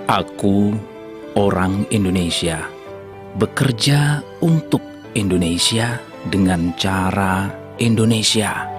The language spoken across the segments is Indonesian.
Aku orang Indonesia, bekerja untuk Indonesia dengan cara Indonesia.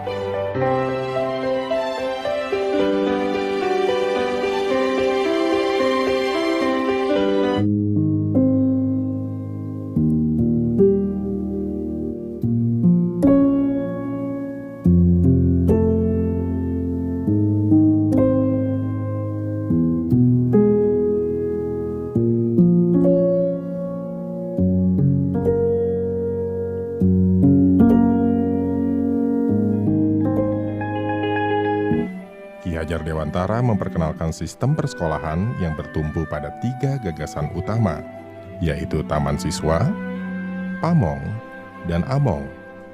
Ki Hajar Dewantara memperkenalkan sistem persekolahan yang bertumpu pada 3 gagasan utama, yaitu Taman Siswa, Pamong, dan Among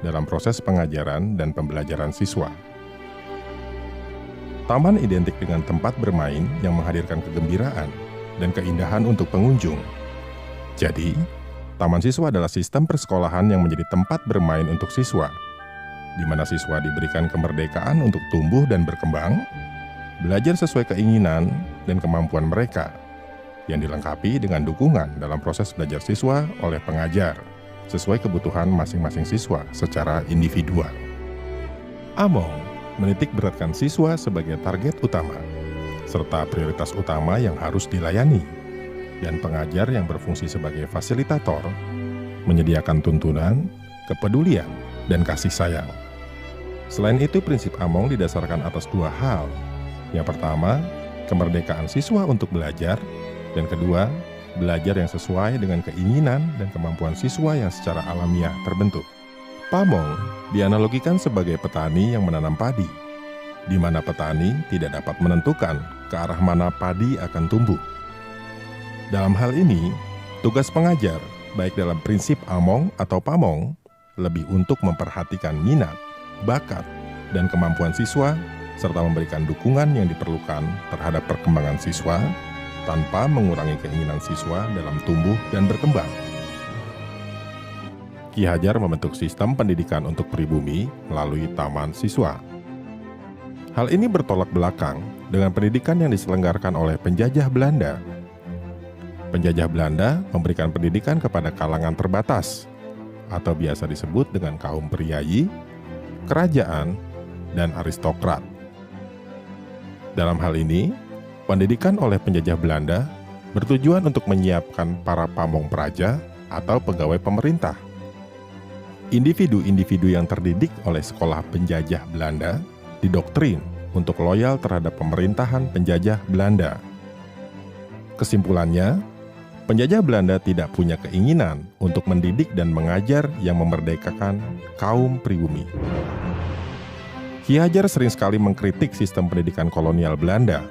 dalam proses pengajaran dan pembelajaran siswa. Taman identik dengan tempat bermain yang menghadirkan kegembiraan dan keindahan untuk pengunjung. Jadi, Taman Siswa adalah sistem persekolahan yang menjadi tempat bermain untuk siswa, di mana siswa diberikan kemerdekaan untuk tumbuh dan berkembang, belajar sesuai keinginan dan kemampuan mereka, yang dilengkapi dengan dukungan dalam proses belajar siswa oleh pengajar, sesuai kebutuhan masing-masing siswa secara individual. Among menitik beratkan siswa sebagai target utama, serta prioritas utama yang harus dilayani, dan pengajar yang berfungsi sebagai fasilitator, menyediakan tuntunan, kepedulian, dan kasih sayang. Selain itu, prinsip Among didasarkan atas 2 hal. Yang pertama, kemerdekaan siswa untuk belajar, dan kedua, belajar yang sesuai dengan keinginan dan kemampuan siswa yang secara alamiah terbentuk. Pamong dianalogikan sebagai petani yang menanam padi, di mana petani tidak dapat menentukan ke arah mana padi akan tumbuh. Dalam hal ini, tugas pengajar, baik dalam prinsip Among atau Pamong, lebih untuk memperhatikan minat, bakat, dan kemampuan siswa, serta memberikan dukungan yang diperlukan terhadap perkembangan siswa, tanpa mengurangi keinginan siswa dalam tumbuh dan berkembang. Ki Hajar membentuk sistem pendidikan untuk pribumi melalui Taman Siswa. Hal ini bertolak belakang dengan pendidikan yang diselenggarakan oleh penjajah Belanda. Penjajah Belanda memberikan pendidikan kepada kalangan terbatas, atau biasa disebut dengan kaum priayi, kerajaan, dan aristokrat. Dalam hal ini, pendidikan oleh penjajah Belanda bertujuan untuk menyiapkan para pamong praja atau pegawai pemerintah. Individu-individu yang terdidik oleh sekolah penjajah Belanda didoktrin untuk loyal terhadap pemerintahan penjajah Belanda. Kesimpulannya, penjajah Belanda tidak punya keinginan untuk mendidik dan mengajar yang memerdekakan kaum pribumi. Ki Hajar sering sekali mengkritik sistem pendidikan kolonial Belanda.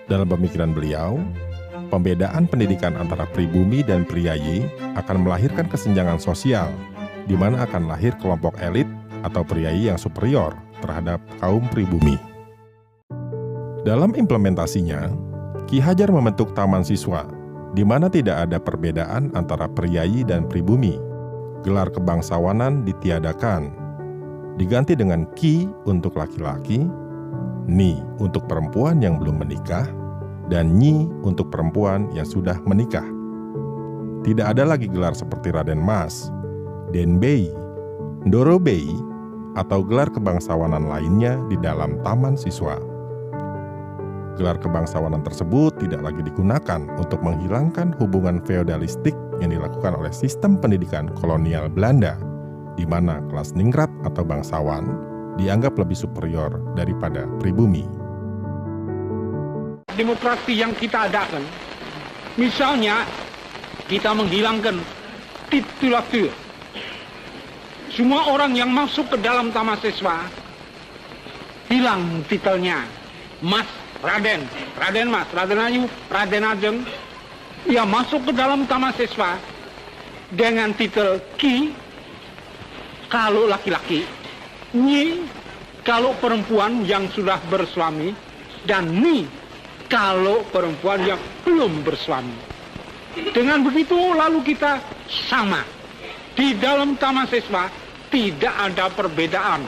Dalam pemikiran beliau, pembedaan pendidikan antara pribumi dan priayi akan melahirkan kesenjangan sosial, di mana akan lahir kelompok elit atau priayi yang superior terhadap kaum pribumi. Dalam implementasinya, Ki Hajar membentuk Taman Siswa, di mana tidak ada perbedaan antara priayi dan pribumi. Gelar kebangsawanan ditiadakan, diganti dengan Ki untuk laki-laki, Ni untuk perempuan yang belum menikah, dan Nyi untuk perempuan yang sudah menikah. Tidak ada lagi gelar seperti Raden Mas, Denbei, Ndorobei, atau gelar kebangsawanan lainnya di dalam Taman Siswa. Gelar kebangsawanan tersebut tidak lagi digunakan untuk menghilangkan hubungan feodalistik yang dilakukan oleh sistem pendidikan kolonial Belanda, di mana kelas ningrat atau bangsawan dianggap lebih superior daripada pribumi. Demokrasi yang kita adakan, misalnya kita menghilangkan titulatur. Semua orang yang masuk ke dalam Taman Siswa hilang titelnya. Mas, Raden, Raden Mas, Raden Ayu, Raden Ajeng. Dia masuk ke dalam Taman Siswa dengan titel Ki kalau laki-laki, Nyi kalau perempuan yang sudah bersuami, dan Ni kalau perempuan yang belum bersuami. Dengan begitu lalu kita sama. Di dalam Taman Siswa tidak ada perbedaan.